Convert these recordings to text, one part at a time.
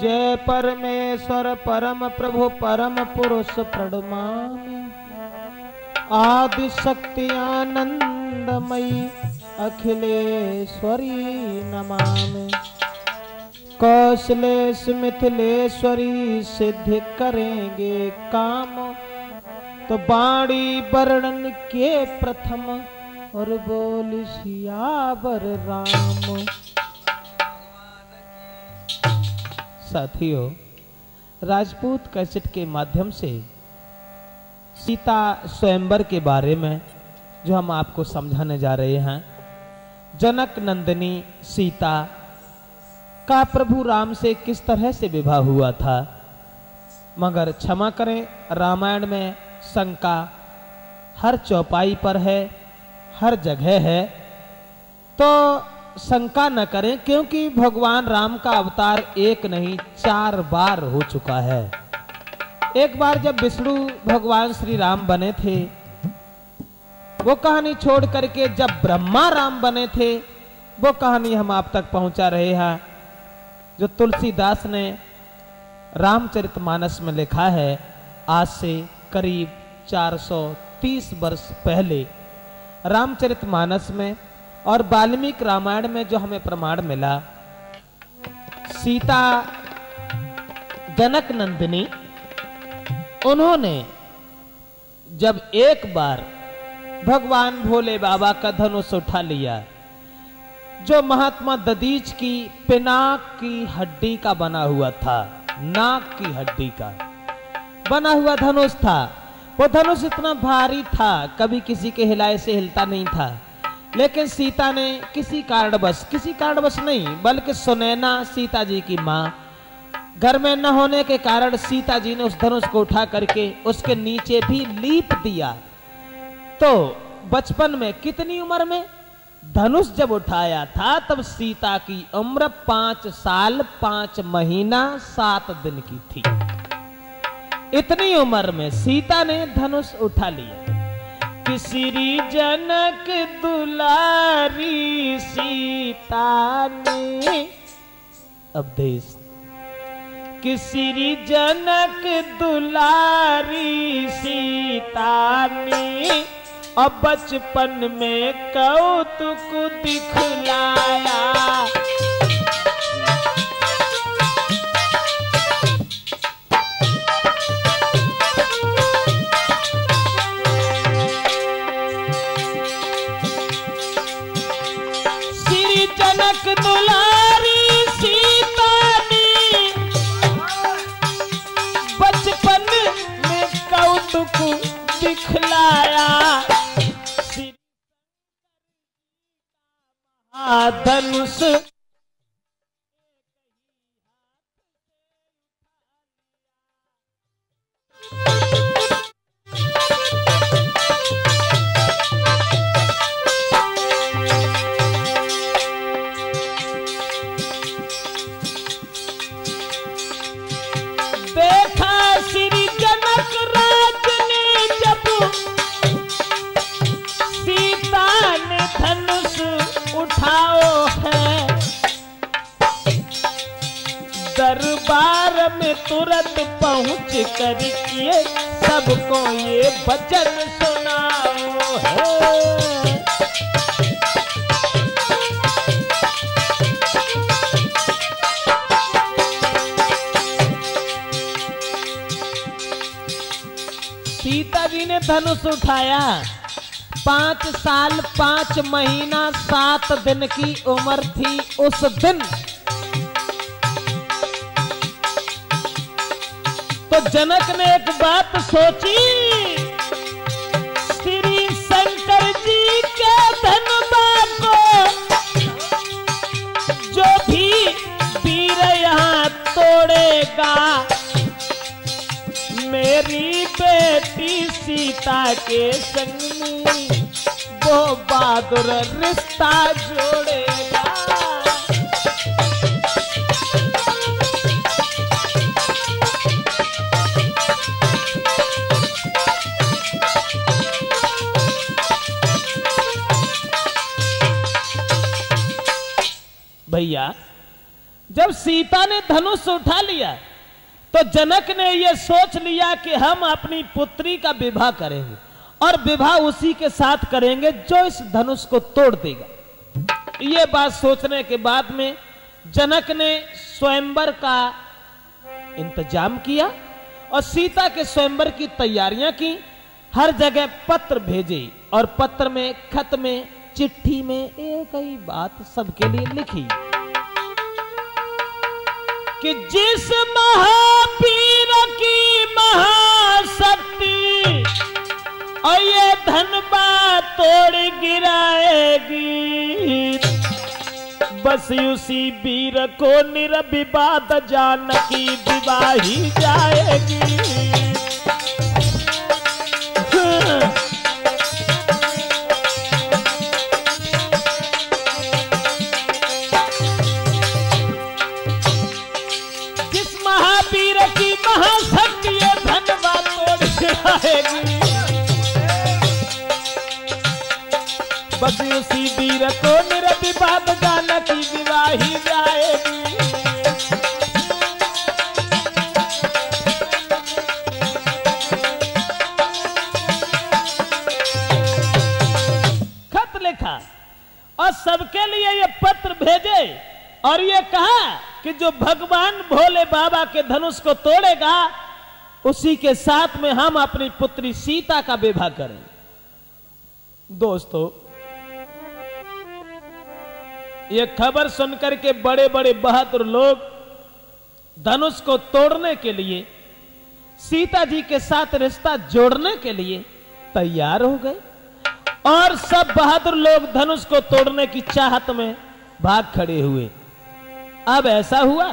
जय परमेश्वर परम प्रभु परम पुरुष प्रणमामि। आदि शक्ति आनंदमयी अखिलेश्वरी नमामि। कौशलेश मिथिलेश्वरी सिद्ध करेंगे काम, तो बाणी वर्णन के प्रथम और बोल सियावर राम। साथियों, राजपूत कैसेट के माध्यम से सीता स्वयंवर के बारे में जो हम आपको समझाने जा रहे हैं, जनक नंदिनी सीता का प्रभु राम से किस तरह से विवाह हुआ था। मगर क्षमा करें, रामायण में शंका हर चौपाई पर है, हर जगह है, तो शंका न करें, क्योंकि भगवान राम का अवतार एक नहीं 4 बार हो चुका है। एक बार जब विष्णु भगवान श्री राम बने थे, वो कहानी छोड़ करके जब ब्रह्मा राम बने थे, वो कहानी हम आप तक पहुंचा रहे हैं, जो तुलसीदास ने रामचरितमानस में लिखा है। आज से करीब 430 वर्ष पहले रामचरितमानस में और वाल्मीकि रामायण में जो हमें प्रमाण मिला, सीता जनक नंदिनी, उन्होंने जब एक बार भगवान भोले बाबा का धनुष उठा लिया, जो महात्मा दधीच की पिनाक की हड्डी का बना हुआ था, नाक की हड्डी का बना हुआ धनुष था। वो धनुष इतना भारी था, कभी किसी के हिलाए से हिलता नहीं था। लेकिन सीता ने किसी कारणवश नहीं, बल्कि सुनैना सीता जी की माँ घर में न होने के कारण सीता जी ने उस धनुष को उठा करके उसके नीचे भी लीप दिया। तो बचपन में, कितनी उम्र में धनुष जब उठाया था, तब सीता की उम्र 5 साल 5 महीना 7 दिन की थी। इतनी उम्र में सीता ने धनुष उठा लिया। कि श्री जनक दुलारी सीता ने, अब देश, कि श्री जनक दुलारी सीता ने अब बचपन में कौतुक दिखलाया। श्री जनक दुलारी सीता ने बचपन में कौतुक दिखलाया। धनुष देखा श्री जनक राज ने जब सीता ने धनुष उठाओ है, दरबार में तुरंत पहुंच कर किए सबको ये वचन सुनाओ है। सीता जी ने धनुष उठाया, 5 साल 5 महीना 7 दिन की उम्र थी उस दिन। तो जनक ने एक बात सोची, श्री शंकर जी के धनुबा को जो भी वीर यहाँ तोड़ेगा, मेरी बेटी सीता के संग में वो बहादुर रिश्ता जोड़ेगा। भैया, जब सीता ने धनुष उठा लिया तो जनक ने यह सोच लिया कि हम अपनी पुत्री का विवाह करेंगे और विवाह उसी के साथ करेंगे जो इस धनुष को तोड़ देगा। यह बात सोचने के बाद में जनक ने स्वयंवर का इंतजाम किया और सीता के स्वयंवर की तैयारियां की। हर जगह पत्र भेजे और पत्र में, खत में, चिट्ठी में एक ही बात सबके लिए लिखी कि जिस महावीर की महाशक्ति और ये धनबा तोड़ गिराएगी, बस उसी वीर को निर्विवाद जानकी विवाही जाएगी। जिस महावीर की महाशक्ति ये धनबा तोड़ गिराएगी, बस उसी वीर को निर्विवाद जानकी विवाही जाएगी। खत लिखा और सबके लिए ये पत्र भेजे और ये कहा कि जो भगवान भोले बाबा के धनुष को तोड़ेगा उसी के साथ में हम अपनी पुत्री सीता का विवाह करें। दोस्तों, ये खबर सुनकर के बड़े बड़े बहादुर लोग धनुष को तोड़ने के लिए, सीता जी के साथ रिश्ता जोड़ने के लिए तैयार हो गए और सब बहादुर लोग धनुष को तोड़ने की चाहत में भाग खड़े हुए। अब ऐसा हुआ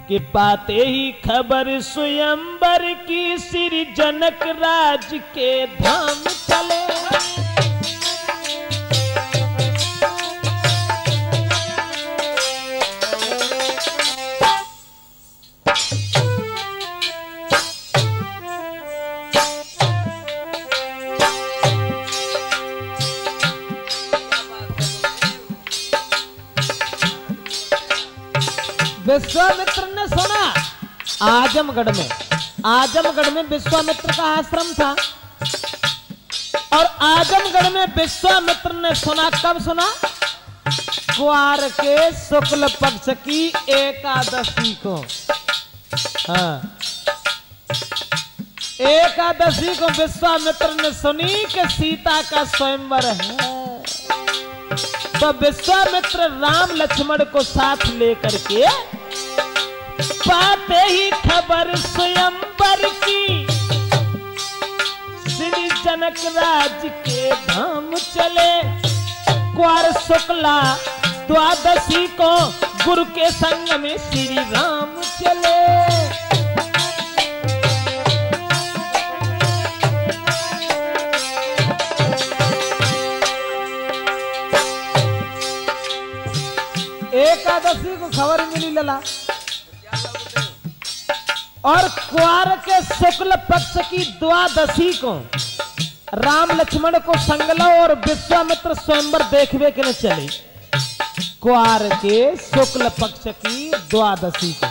कि पाते ही खबर स्वयंवर की श्री जनक राज के धाम चले। विश्वामित्र ने सुना आजमगढ़ में विश्वामित्र का आश्रम था और आजमगढ़ में विश्वामित्र ने सुना, कब सुना? कुआर के शुक्ल पक्ष की एकादशी को। हाँ, एकादशी को विश्वामित्र ने सुनी कि सीता का स्वयंवर है। तो विश्वामित्र राम लक्ष्मण को साथ लेकर के पाते ही खबर स्वयंवर की श्री जनक राज के धाम चले। कुआर शुक्ला द्वादशी को गुरु के संग में श्री राम चले। एकादशी को खबर मिली लला और कुआर के शुक्ल पक्ष की द्वादशी को राम लक्ष्मण को संगलो और विश्वामित्र स्वयंवर देखने के लिए चले। कुआर के शुक्ल पक्ष की द्वादशी को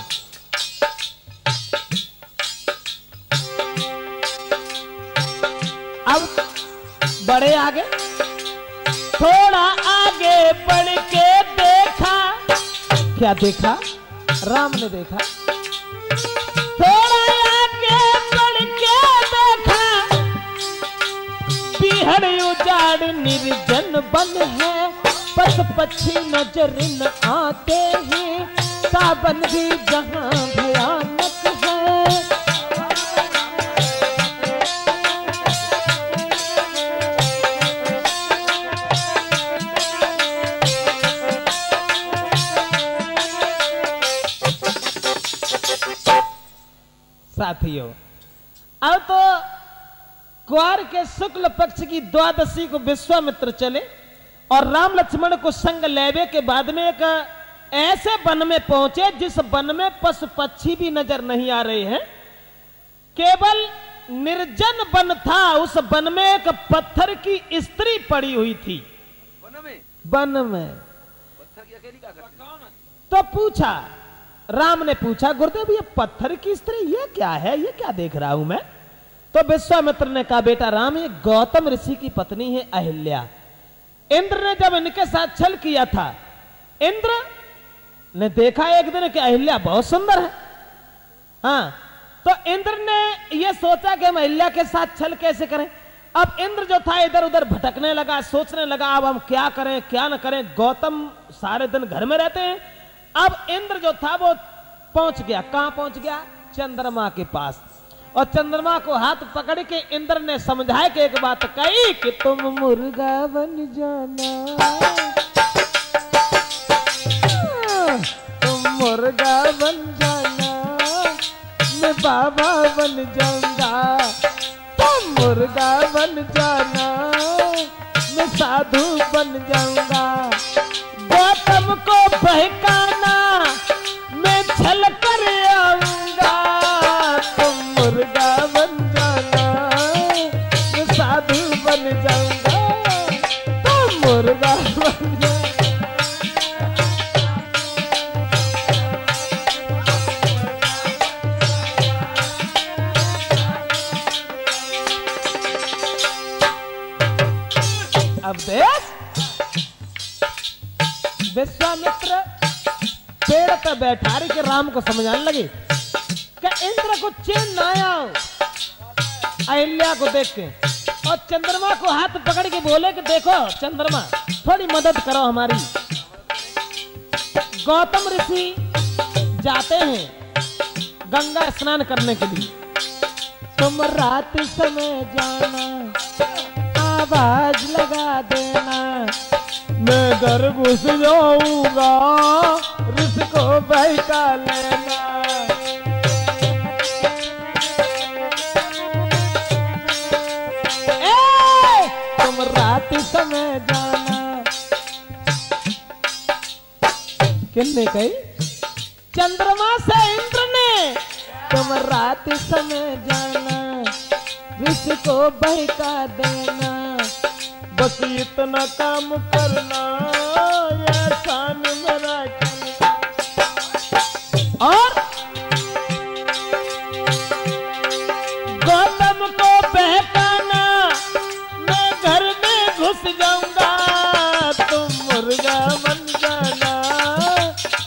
अब बड़े आगे, थोड़ा आगे बढ़ के देखा। क्या देखा? राम ने देखा। थोड़ा आगे बढ़ के देखा, बिहड़ उजाड़ निर्जन बन है, पशु पक्षी नजर न आते हैं, सावन भी जहां भयानक है। साथियों, अब तो कुआर के शुक्ल पक्ष की द्वादशी को विश्वामित्र चले और राम लक्ष्मण को संग लेवे के बाद में एक ऐसे वन में पहुंचे जिस वन में पशु पक्षी भी नजर नहीं आ रहे हैं, केवल निर्जन वन था। उस वन में एक पत्थर की स्त्री पड़ी हुई थी। वन में पत्थर की अकेली क्या करती? तो पूछा, राम ने पूछा, गुरुदेव ये पत्थर की स्त्री ये क्या है, ये क्या देख रहा हूं मैं? तो विश्वामित्र ने कहा, बेटा राम ये गौतम ऋषि की पत्नी है अहिल्या। इंद्र ने जब इनके साथ छल किया था, इंद्र ने देखा एक दिन कि अहिल्या बहुत सुंदर है। हाँ, तो इंद्र ने यह सोचा कि हम अहिल्या के साथ छल कैसे करें। अब इंद्र जो था इधर उधर भटकने लगा, सोचने लगा अब हम क्या करें क्या न करें। गौतम सारे दिन घर में रहते हैं। अब इंद्र जो था वो पहुंच गया, कहां पहुंच गया? चंद्रमा के पास। और चंद्रमा को हाथ पकड़ के इंद्र ने समझाया कि एक बात कही कि तुम मुर्गा बन जाना, तुम मुर्गा बन जाना, मैं बाबा बन जाऊंगा। तुम मुर्गा बन जाना, मैं साधु बन जाऊंगा। गौतम को बहकाना, मैं छल कर आऊंगा। तुम मुर्गा बन जाना, मैं साधु बन जाऊंगा। तुम मुर्गा बन जाना। अब देख, विश्वामित्र पेड़ पर बैठा रही के राम को समझाने लगे कि इंद्र को चैन न आया अहिल्या को देख के। और चंद्रमा को हाथ पकड़ के बोले कि देखो चंद्रमा, थोड़ी मदद करो हमारी। गौतम ऋषि जाते हैं गंगा स्नान करने के लिए। तुम रात समय जाना, आवाज लगा देना, मैं घर घुस जाऊंगा, ऋषि को बहका लेना। तुम रात समय जाना। किसने कही? चंद्रमा से इंद्र ने। तुम रात समय जाना, ऋषि को बहका देना, बस इतना काम करना, एहसान मेरा करना। और गौतम को बहकाना, मैं घर में घुस जाऊंगा। तुम मुर्गा बन जाना,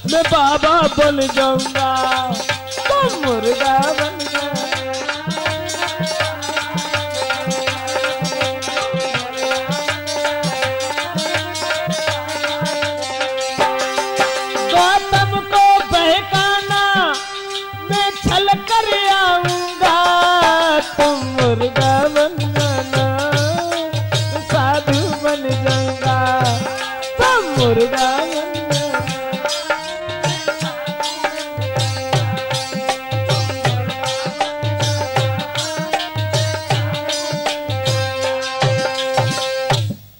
मैं बाबा बन जाऊंगा। तुम मुर्गा बन जाना। मुर्गा बन जाना, साधु बन जाऊंगा। तुम मुर्गा बन जाना।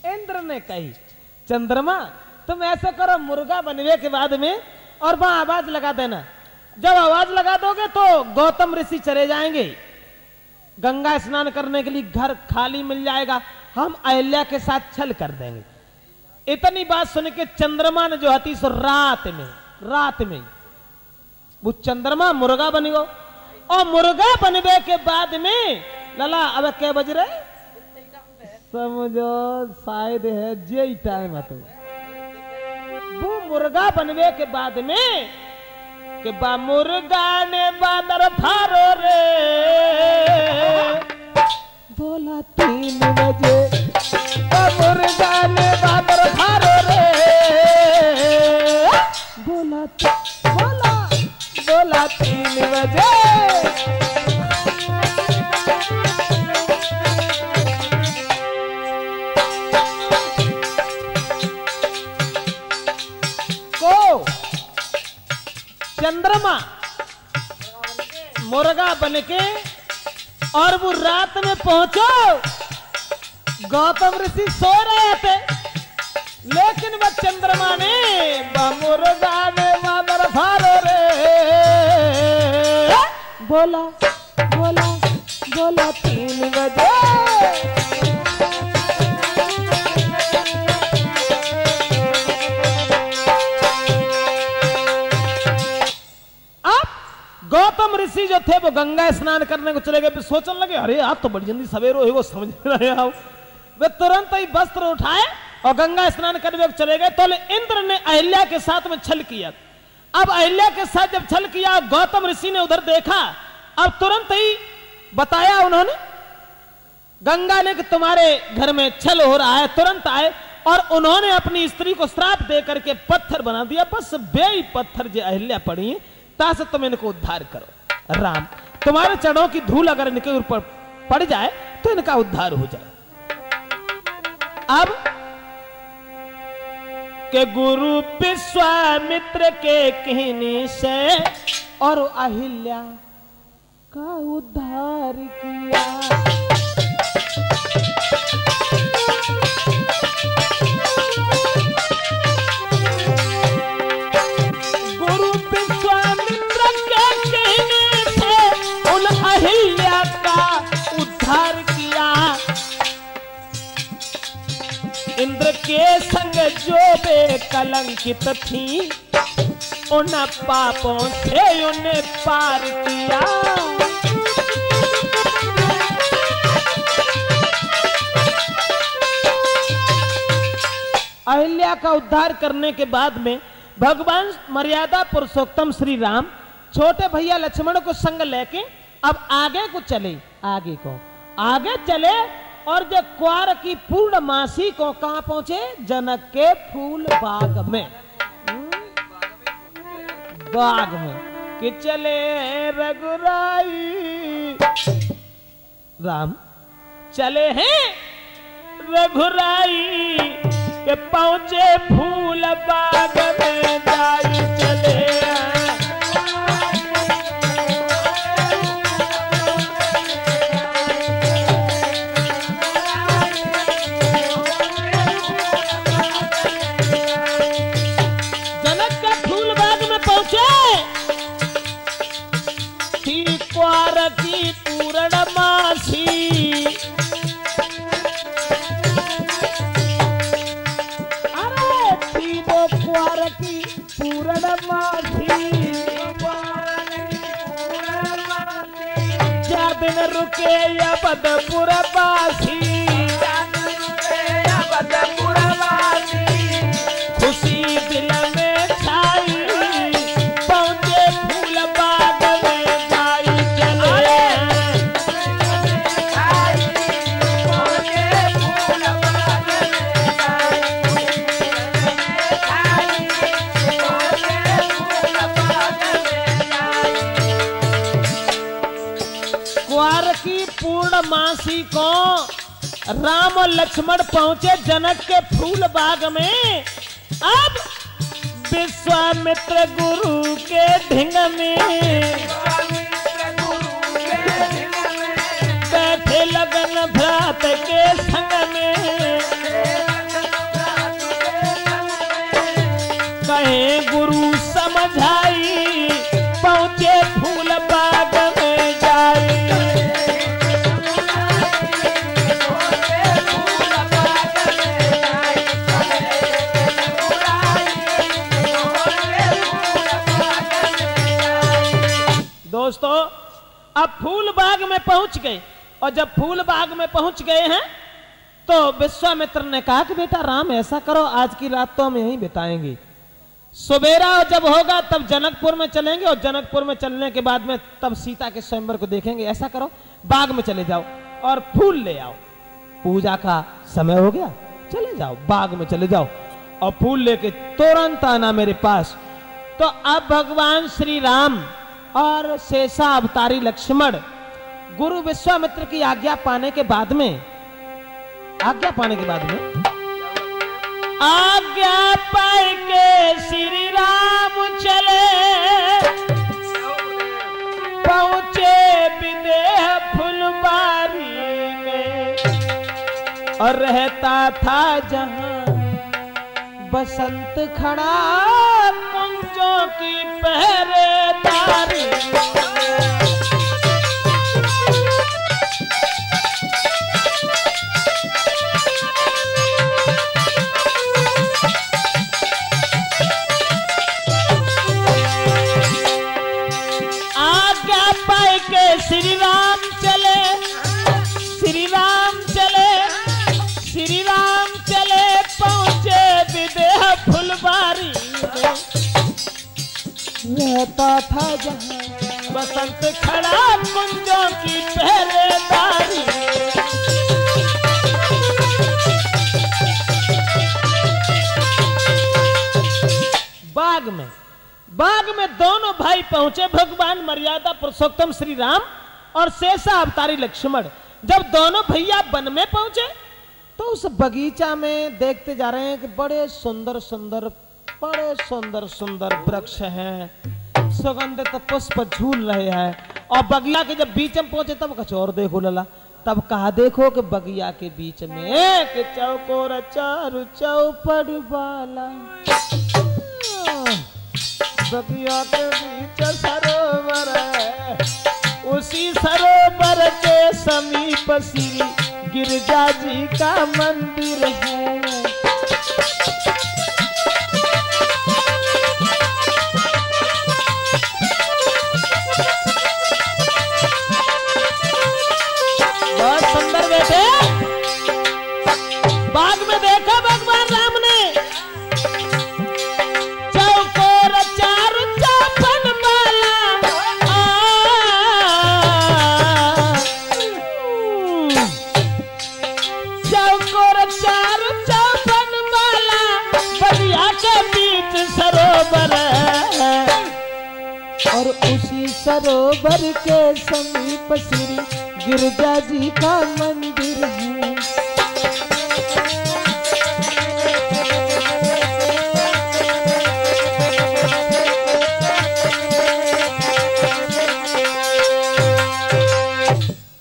इंद्र ने कही, चंद्रमा तुम ऐसा करो, मुर्गा बनने के बाद में और वहां आवाज लगा देना। जब आवाज लगा दोगे तो गौतम ऋषि चले जाएंगे गंगा स्नान करने के लिए, घर खाली मिल जाएगा, हम अहिल्या के साथ छल कर देंगे। इतनी बात सुन के चंद्रमा ने जो हती सो रात में वो चंद्रमा मुर्गा बन गो। और मुर्गा बनने के बाद में लला अब क्या बज रहे समझो, शायद है जे टाइम तो वो मुर्गा बनने के बाद में कि बा मुर्गा ने बादर फारो रे, बोला 3 बजे। बा मुर्गा ने बादर फारो रे, बोला 3 बजे। को चंद्रमा मुर्गा बनके और वो रात में पहुंचो। गौतम ऋषि सो रहे थे, लेकिन वह चंद्रमा ने मुर्गा ने मादर फारो रे, बोला 3 बजे। ऋषि जो थे वो गंगा स्नान करने को चले गए, फिर सोचने लगे अरे आप तो बड़ी जल्दी सवेरो है, वो समझ रहे आओ। वे तुरंत ही वस्त्र उठाए और गंगा स्नान करने को चले गए। तो इंद्र ने अहिल्या के साथ में छल किया। अब अहिल्या के साथ जब छल किया, गौतम ऋषि ने उधर देखा। अब तुरंत ही बताया उन्होंने गंगा ने कि तुम्हारे घर में छल हो रहा है, तुरंत आए। और उन्होंने अपनी स्त्री को श्राप दे करके पत्थर बना दिया। बस बेई पत्थर जो अहिल्या पड़ी है, तासे तुम इनको उद्धार करो। राम, तुम्हारे चरणों की धूल अगर इनके ऊपर पड़ जाए तो इनका उद्धार हो जाए। अब के गुरु विश्वामित्र के कहने से और अहिल्या का उद्धार किया। गुरु विश्वामित्र के कहने से उन अहिल्या का उद्धार किया। इंद्र के संग जो बेकलंकित थी, उन पापों से उन्हें पार किया। अहिल्या का उद्धार करने के बाद में भगवान मर्यादा पुरुषोत्तम श्री राम छोटे भैया लक्ष्मण को संग लेके अब आगे को चले। आगे चले और जब क्वार की पूर्णमासी को कहां पहुंचे? जनक के फूल बाग में। बाग में कि चले रघुराई, राम चले हैं रघुराई के पहुंचे फूल बाग में जाई। चले की पूर्णमासी, अरे थी वो क्वार की पूर्णमासी। क्या दिन रुके अवधपुरवासी, खुशी दिल में छाई, पहुंचे फूल बाग में जाई। क्वार की पूर्णमासी को राम और लक्ष्मण पहुंचे जनक के फूल बाग में। अब विश्वामित्र गुरु के ढिंग में बैठे लगन भ्रात के संग में, कहे गुरु समझाई, पहुंचे फूल बाग में जाई। दोस्तों अब फूल बाग में पहुंच गए और जब फूल बाग में पहुंच गए हैं तो विश्वामित्र ने कहा कि बेटा राम ऐसा करो, आज की रात तो हम यहीं बिताएंगे, सवेरा जब होगा तब जनकपुर में चलेंगे और जनकपुर में चलने के बाद में तब सीता के स्वयंवर को देखेंगे। ऐसा करो बाग में चले जाओ और फूल ले आओ, पूजा का समय हो गया, चले जाओ बाग में चले जाओ और फूल लेके तुरंत आना मेरे पास। तो अब भगवान श्री राम और शेषा अवतारी लक्ष्मण गुरु विश्वामित्र की आज्ञा पाने के बाद में आज्ञा पाए के श्री राम चले, पहुंचे विदेह फुलबारी में और रहता था जहां बसंत खड़ा कुंजों की पहरेदारी। आज्ञा रहता था जहां बसंत खड़ा कुंजों की पहरेदारी। बाग में दोनों भाई पहुंचे, भगवान मर्यादा पुरुषोत्तम श्री राम और शेषा अवतारी लक्ष्मण। जब दोनों भैया वन में पहुंचे तो उस बगीचा में देखते जा रहे हैं कि बड़े सुंदर सुंदर वृक्ष हैं, सुगंधित पुष्प झूल रहे हैं। और बगिया के जब बीच में पहुंचे तब कुछ और देखो लला, तब कहा देखो कि बगिया के बीच में एक चौकोर चारू चौपड़ वाला, बगिया के बीच सरोवर है, उसी सरोवर के समीप श्री गिरजा जी का मंदिर है। बहुत सुंदर बेटे। बाग में देखा भगवान राम ने चौकोर चार चौपन वाला, चौकोर चार चौपन वाला, बगिया के बीच सरोवर है, और उसी सरोवर के समीप श्री गिरजा जी का मंदिर है।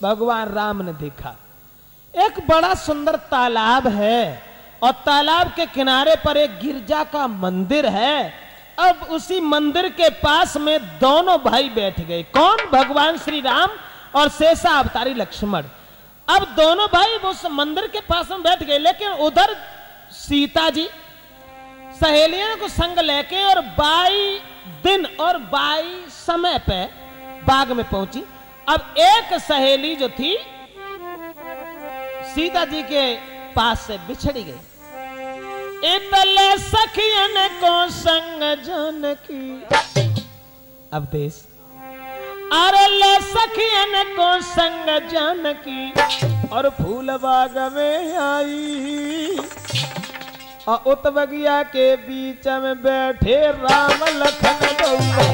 भगवान राम ने देखा एक बड़ा सुंदर तालाब है और तालाब के किनारे पर एक गिरजा का मंदिर है। अब उसी मंदिर के पास में दोनों भाई बैठ गए। कौन? भगवान श्री राम और शेषा अवतारी लक्ष्मण। अब दोनों भाई उस मंदिर के पास में बैठ गए, लेकिन उधर सीता जी सहेलियों को संग लेके और 22 दिन और 22 समय पे बाग में पहुंची। अब एक सहेली जो थी सीता जी के पास से बिछड़ी गई। इतले सखियन को संग जानकी, अब देश अरे सखियन को संग जानकी, और फूल बाग में आई, और उत बगिया के बीच में बैठे राम लखन गौरा।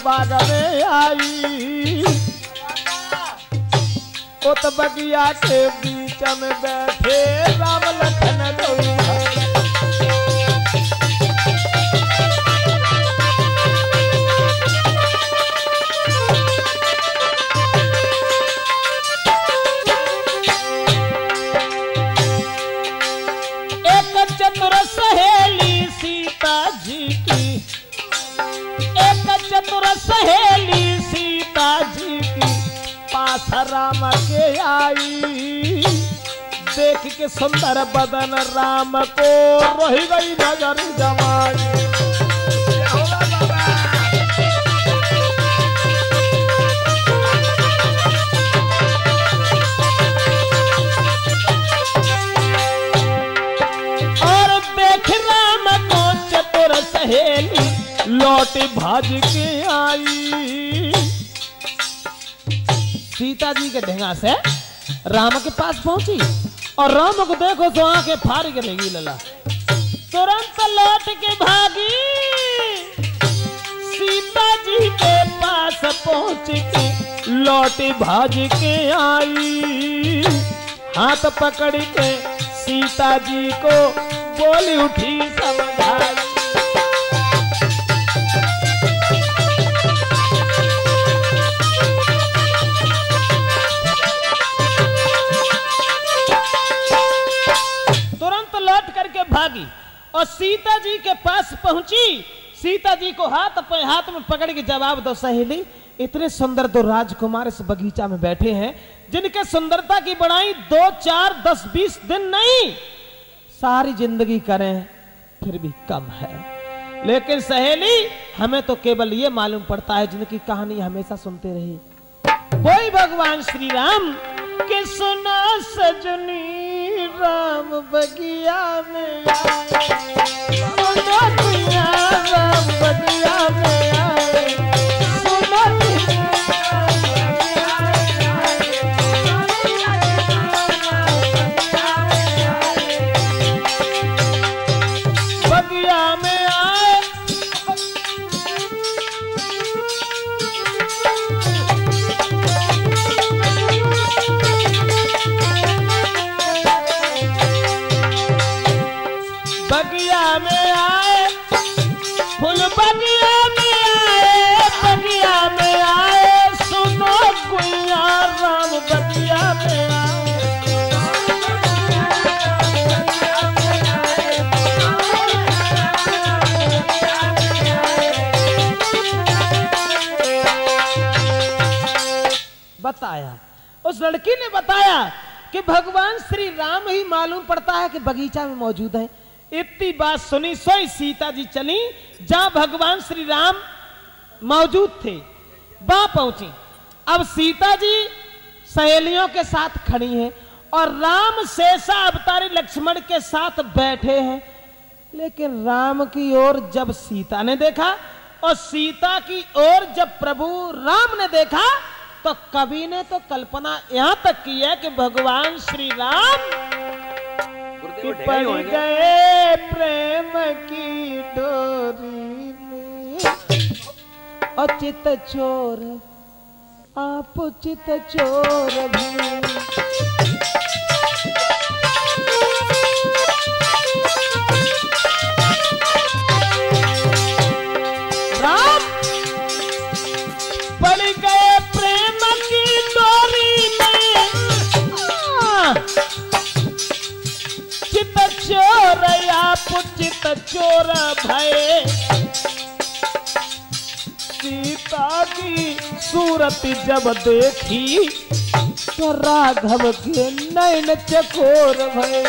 बाग में आई, उत बगिया के बीच में बैठे राम लखन गौरा। एक चतुर सहेली सीता जी की, एक चतुर सहेली सीता जी की पास राम के आई। देख के सुंदर बदन राम को रही गई नजर जमाई। और देख राम को चतुर सहेली लौट भाज के आई। सीता जी के ढेंगा से राम के पास पहुंची और राम को देखो तो आंखें फाड़ के लगी लला। तुरंत लौट के भागी, सीता जी के पास पहुंच के लौट भाज के आई। हाथ पकड़ के सीता जी को बोली उठी समझाई। भागी और सीता जी के पास पहुंची। सीता जी को हाथ में पकड़ के जवाब दो सहेली, इतने सुंदर दो राजकुमार इस बगीचा में बैठे हैं जिनके सुंदरता की बढ़ाई 2, 4, 10, 20 दिन नहीं सारी जिंदगी करें फिर भी कम है। लेकिन सहेली हमें तो केवल ये मालूम पड़ता है जिनकी कहानी हमेशा सुनते रही। कोई भगवान श्री राम के सुना सजनी राम बगिया में आए, सुना दुनिया राम बगिया में आए, सुना बगिया में आए। बगिया में आए, फूल बगिया में आए, बगिया में आए, सुनो गुइया राम बगिया में आए। बताया, उस लड़की ने बताया कि भगवान श्री राम ही मालूम पड़ता है कि बगीचा में मौजूद है। इतनी बात सुनी सोई सीता जी चली जहां भगवान श्री राम मौजूद थे, वहां पहुंची। अब सीता जी सहेलियों के साथ खड़ी हैं और राम शेषा अवतारी लक्ष्मण के साथ बैठे हैं। लेकिन राम की ओर जब सीता ने देखा और सीता की ओर जब प्रभु राम ने देखा तो कवि ने तो कल्पना यहां तक की है कि भगवान श्री राम पड़ गए प्रेम की डोरी में, और चित चोर आप चित चोर भी। राम पड़ गए प्रेम की डोरी में, चित चोर आप चित चोर भय। सीता की सूरत जब देखी तो राघव के नैन चकोर भय।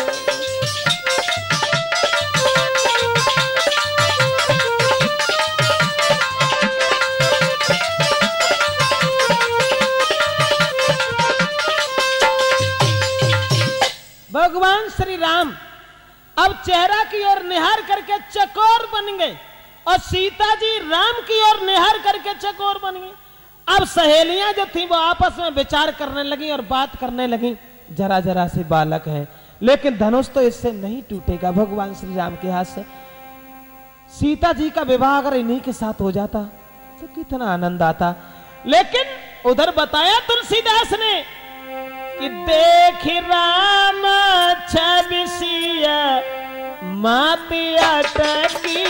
भगवान श्री राम अब चेहरा की ओर निहार करके चकोर बन गए और सीता जी राम की ओर निहार करके चकोर बन गई। अब सहेलियां जो थी वो आपस में विचार करने लगी और बात करने लगी। जरा जरा से बालक है लेकिन धनुष तो इससे नहीं टूटेगा भगवान श्री राम के हाथ से। सीता जी का विवाह अगर इन्हीं के साथ हो जाता तो कितना आनंद आता। लेकिन उधर बताया तुलसीदास ने कि देख राम छबिसिया माती अटकी,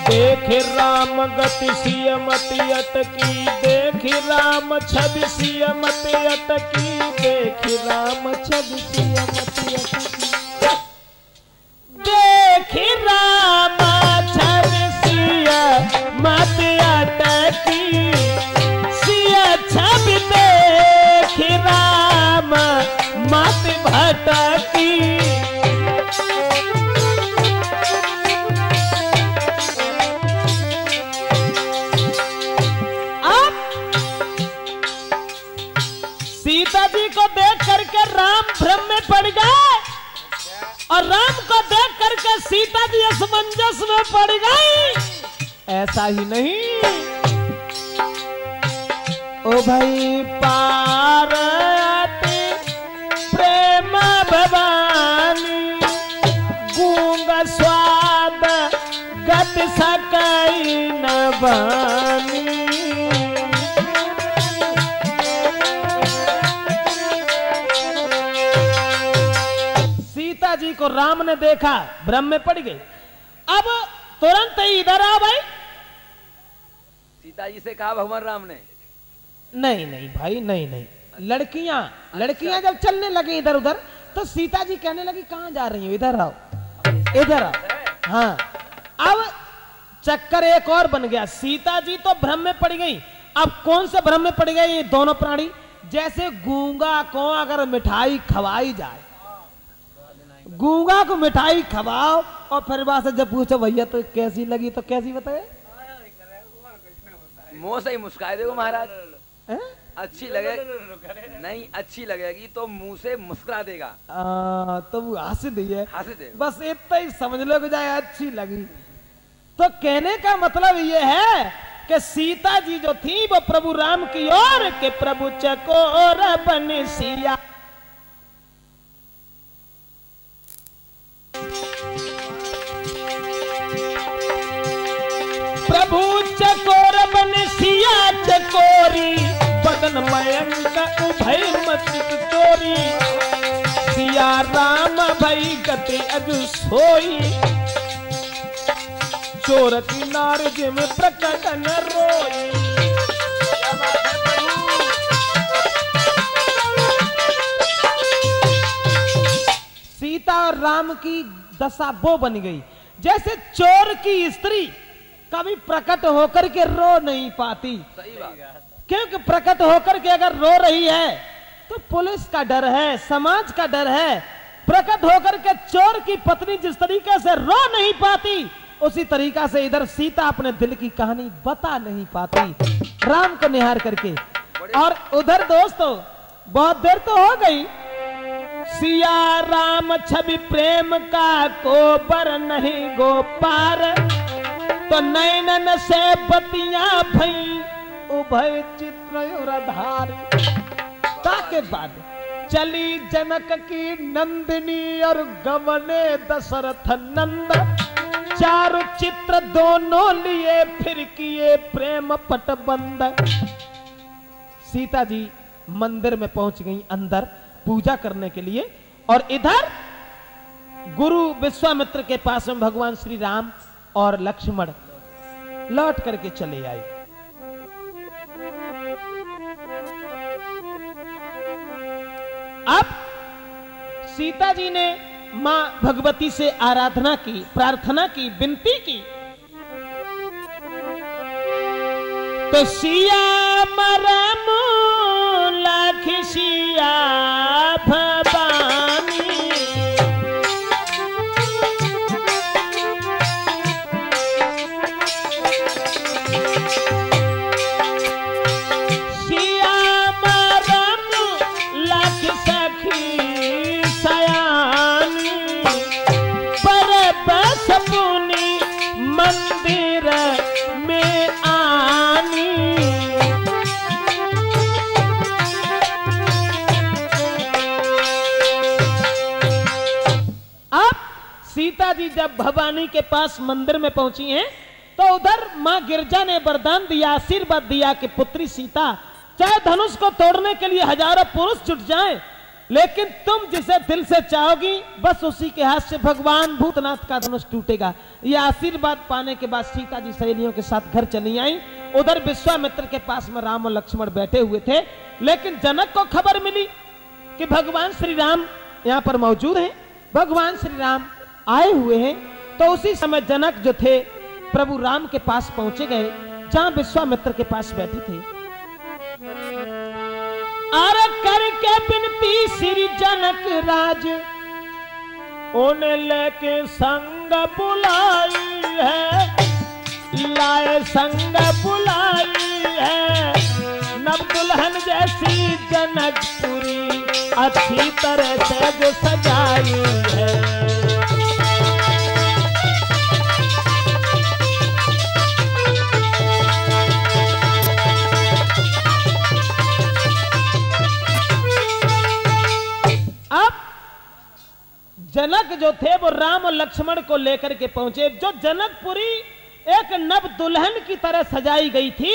देख राम गतिसिय मति अटकी, देख राम छबिसिय मति अटकी, देख राम छबिसिय मति अटकी, देख राम छबिसिय मति अटकी, सिया छब देख राम मत भटकी। सीता जी को देख करके राम भ्रम में पड़ गए और राम को देख करके सीता जी असमंजस में पड़ गई। ऐसा ही नहीं, ओ भाई पार्वती प्रेम भवानी, गूंग स्वाद गत सकई न बानी। सीता जी को राम ने देखा, भ्रम में पड़ गई। अब तुरंत ही इधर आ भाई। सीता जी से कहा भगवान राम ने, नहीं नहीं भाई नहीं नहीं, लड़कियां जब चलने लगी इधर उधर तो सीता जी कहने लगी कहां जा रही हो, इधर आओ इधर आओ। हाँ, अब चक्कर एक और बन गया। सीता जी तो भ्रम में पड़ गई अब कौन से भ्रम में पड़ गए ये दोनों प्राणी? जैसे गूंगा को अगर मिठाई खवाई जाए, गूंगा को मिठाई खवाओ और फिर वहां से जब पूछो भैया तो कैसी लगी, तो कैसी बताए? मुंह से ही मुस्काए देखो महाराज। हैं? अच्छी लगे नहीं, अच्छी लगेगी तो मुंह से मुस्कुरा देगा। तो वो हंस दी है, हंस दे। बस इतना ही समझ लो कि जाए अच्छी लगी। तो कहने का मतलब ये है कि सीता जी जो थी वो प्रभु राम की ओर के प्रभु चकोर बन सिया। प्रभु चकोर बन सिया चकोरी, बदन मयंक उभय मत चोरी। सिया राम भई गति अजु सोई, चोर की नार जिम प्रकट न रोई। सीता और राम की दशा वो बन गई जैसे चोर की स्त्री कभी प्रकट होकर के रो नहीं पाती। सही बात। क्योंकि प्रकट होकर के अगर रो रही है तो पुलिस का डर है, समाज का डर है। प्रकट होकर के चोर की पत्नी जिस तरीके से रो नहीं पाती, उसी तरीका से इधर सीता अपने दिल की कहानी बता नहीं पाती राम को निहार करके। और उधर दोस्तों बहुत देर तो हो गई, सिया राम छवि प्रेम का कोबर नहीं गोपार। तो नैनन से बतियां भई उभय चित्र धारी। ताके बाद चली जनक की नंदिनी और गमने दशरथ नंद। चारु चित्र दोनों लिए फिर किए प्रेम पट बंद। सीता जी मंदिर में पहुंच गई अंदर पूजा करने के लिए, और इधर गुरु विश्वामित्र के पास में भगवान श्री राम और लक्ष्मण लौट करके चले आए। अब सीता जी ने मां भगवती से आराधना की, प्रार्थना की, विनती की। तो सिया मरम लाख सिया भवानी। सिया मरम लाख सखी सयानी। पर बस पुनी मंदिर में आनी। अब सीता जी जब भवानी के पास मंदिर में पहुंची हैं, तो उधर मां गिरजा ने वरदान दिया, आशीर्वाद दिया कि पुत्री सीता, चाहे धनुष को तोड़ने के लिए हजारों पुरुष जुट जाएं, लेकिन तुम जिसे दिल से चाहोगी बस उसी के हाथ से भगवान भूतनाथ का धनुष टूटेगा। यह आशीर्वाद पाने के बाद सीता जी सहेलियों के साथ घर चली आई। उधर विश्वामित्र के पास में राम और लक्ष्मण बैठे हुए थे, लेकिन जनक को खबर मिली कि भगवान श्री राम यहाँ पर मौजूद हैं, भगवान श्री राम आए हुए हैं। तो उसी समय जनक जो थे प्रभु राम के पास पहुंचे गए, जहां विश्वामित्र के पास बैठे थे। अरे करके बिनती श्री जनक राज, उन्हें लेके संग बुलाई है, लाए संग बुलाई है। नव दुल्हन जैसी जनकपुरी, अच्छी तरह से जो सजाई है। अब जनक जो थे वो राम और लक्ष्मण को लेकर के पहुंचे। जो जनकपुरी एक नव दुल्हन की तरह सजाई गई थी,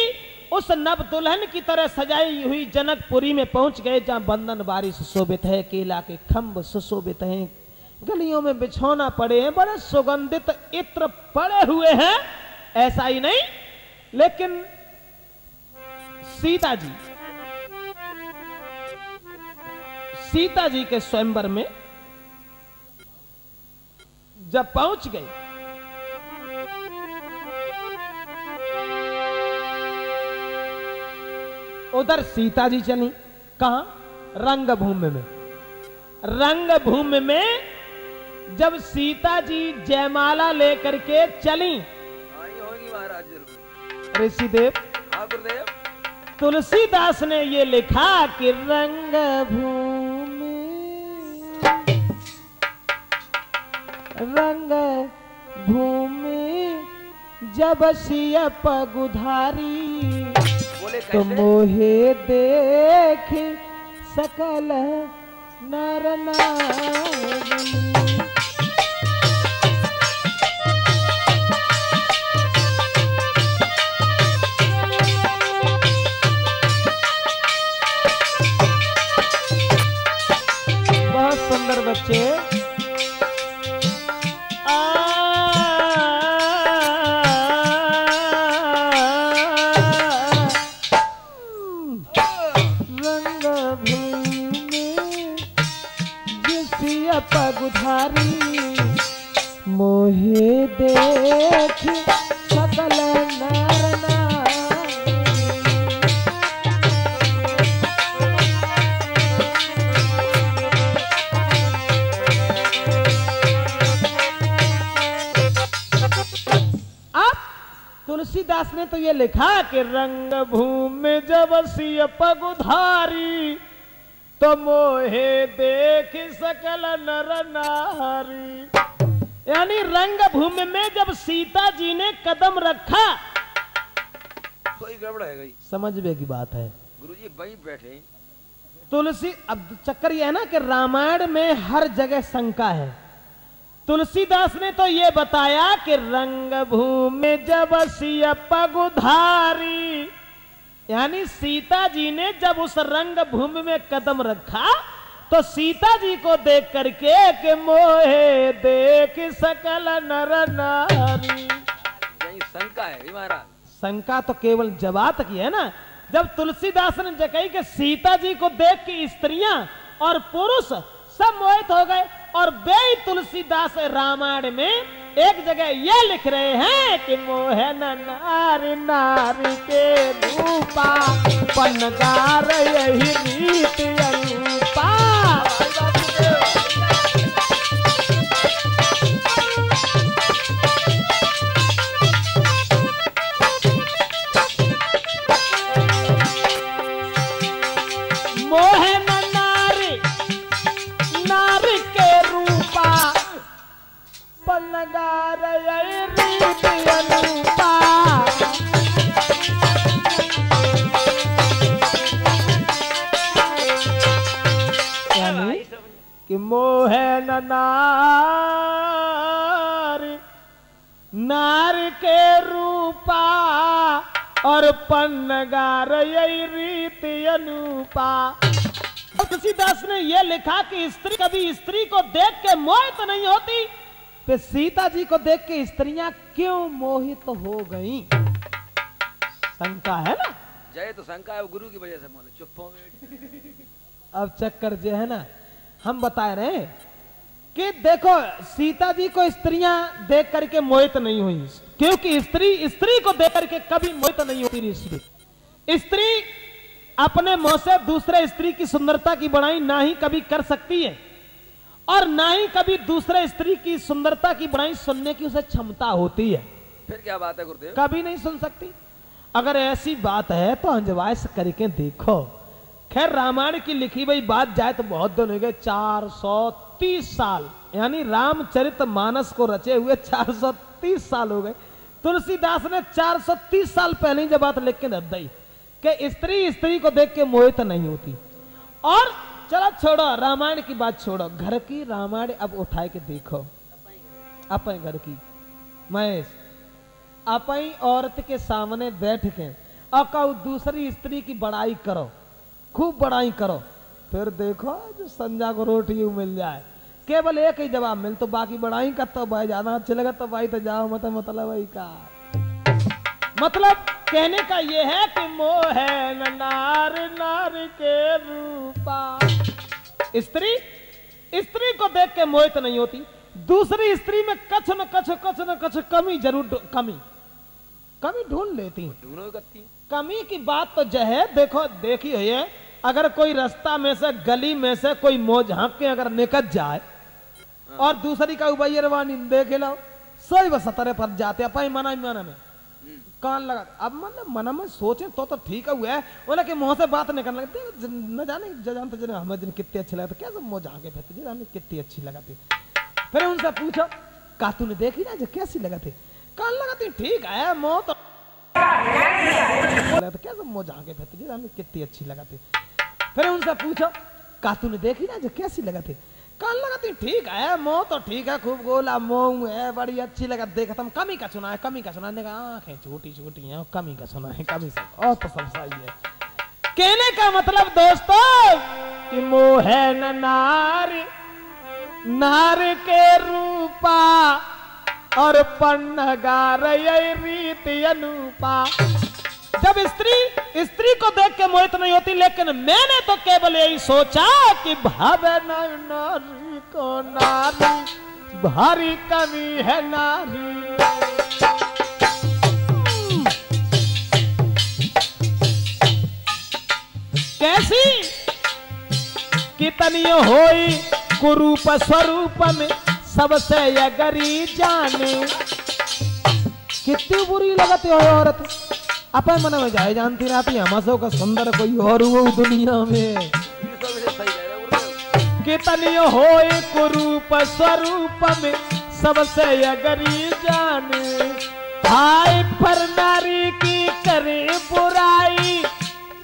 उस नव दुल्हन की तरह सजाई हुई जनकपुरी में पहुंच गए, जहां बंधन बारी सुशोभित है, केला के खंभ सुशोभित हैं, गलियों में बिछौना पड़े हैं, बड़े सुगंधित इत्र पड़े हुए हैं। ऐसा ही नहीं, लेकिन सीता जी के स्वयंवर में जब पहुंच गए, उधर सीता जी चली कहा? रंगभूमि में। रंगभूमि में जब सीता जी जयमाला लेकर के चली, आई होगी महाराज जरूर। ऋषिदेव हाँ गुरुदेव। तुलसीदास ने ये लिखा कि रंगभूमि जब सिया पगुधारी, बोले तो कैसे? मोहे देख सकल नर नारी। बहुत सुंदर बच्चे। पगुधारी मोहे देख सकल नर नारी। अब तुलसीदास ने तो ये लिखा कि रंग भूमि जब सिय पगुधारी, तो मोहे देख सकल नर नारी। यानी रंगभूमि में जब सीता जी ने कदम रखा, तो ये गड़बड़ है गई। समझने की बात है गुरुजी वहीं बैठे। तुलसी, अब चक्कर ये है ना कि रामायण में हर जगह शंका है। तुलसीदास ने तो ये बताया कि रंगभूमि जब सिय पगुधारी, यानी सीता जी ने जब उस रंग भूमि में कदम रखा, तो सीता जी को देख करके कि मोहे देख सकल नर नारी। यही शंका है महाराज। शंका तो केवल जवाब की है ना। जब तुलसीदास ने जगही कि सीता जी को देख के स्त्रियां और पुरुष सब मोहित हो गए, और वे तुलसीदास रामायण में एक जगह ये लिख रहे हैं कि मोहन नारी नारी के रूपा, पनगार यही रीत अनुपा। मोहन नारी नारी के रूपा, पनगार यही रीत अनुपा। यानी कि मोहन नारी नारी के रूपा, और पन्नगार यही रीत अनुपा। तुलसीदास ने यह लिखा कि स्त्री कभी स्त्री को देख के मोहित नहीं होती, तो सीता जी को देख के स्त्रियां क्यों मोहित हो गईं? शंका है ना। जय तो शंका है, वो गुरु की वजह से बोले चुप हो गए। अब चक्कर जो है ना, हम बता रहे हैं कि देखो सीता जी को स्त्रियां देख करके मोहित नहीं हुई, क्योंकि स्त्री को देख करके कभी मोहित नहीं होती। स्त्री अपने मुंह से दूसरे स्त्री की सुंदरता की बड़ाई ना ही कभी कर सकती है, और ना ही कभी दूसरे स्त्री की सुंदरता की बड़ाई सुनने की उसे क्षमता होती है। फिर क्या बात है गुरुदेव? कभी नहीं सुन सकती। अगर ऐसी बात है तो अंजवाइस करके देखो। खैर रामायण की लिखी हुई बात जाए तो बहुत दिन हो गए, 430 साल, यानी रामचरित मानस को रचे हुए 430 साल हो गए। तुलसीदास ने 430 साल पहले ही जब बात लिख के रख दी कि स्त्री स्त्री को देख के मोहित नहीं होती। और चलो छोड़ो रामायण की बात, छोड़ो घर की रामायण अब उठाए के देखो। अपने घर की महेश, अपनी औरत के सामने बैठ के और कहो दूसरी स्त्री की बड़ाई करो, खूब बड़ाई करो, फिर देखो जो संजा को रोटी मिल जाए। केवल एक ही जवाब मिल तो बाकी बड़ाई का तो भाई ज्यादा अच्छे लगा तो भाई तो जाओ, मतलब भाई का मतलब कहने का ये है कि मोह है नार नार के रूपा। स्त्री स्त्री को देख के मोहित नहीं होती, दूसरी स्त्री में कछ न कछ कमी जरूर कमी कमी ढूंढ लेती। ढूंढो करती। कमी की बात तो जो है, देखो देखी है, अगर कोई रास्ता में से गली में से कोई मोज हाँक के अगर निकल जाए और दूसरी का उबैरवानी देखे लो सही बस सतरे पर जाते अपन मना में कान लगा। अब मन में सोचे तो ठीक है, बोला कि मुंह से बात निकलने लगती न जाने जानते जने हमें दिन कितनी अच्छी लगती, क्या सब मोज हाँके फिरते जी हमें कितनी अच्छी लगाती। फिर उनसे पूछो का तूने देखी ना जो कैसी लगाती, कान लगाती ठीक है मोह तो क्या सब मोह झाके फिरती जी हमें कितनी अच्छी लगाती। फिर उनसे पूछो का तूने देखी ना जो कैसी लगाती, कान लगाती ठीक है मोह तो ठीक है खूब गोला मोह है बड़ी अच्छी लगा। देखा तुम कमी का सुना है, कमी का सुना है, आंखें छोटी छोटी हैं कमी का सुना है, कमी से और तो सब सही है। कहने का मतलब दोस्तों कि मोह है न नारी नार के रूपा और पन्नगार रीति अनुपा। जब स्त्री को देख के मोहित नहीं होती, लेकिन मैंने तो केवल यही सोचा कि भावे नारी को नारी भारी कमी है नारी। कैसी कितनी होई कुरूप स्वरूप में सबसे अगरी जाने। कितनी बुरी लगती हो औरत, अपन मन में जाए जानती रहती हमसों का सुंदर कोई और वो दुनिया में। कितनी होए कुरूप स्वरूप में सबसे अगरी जाने। हाय पर नारी की करे बुराई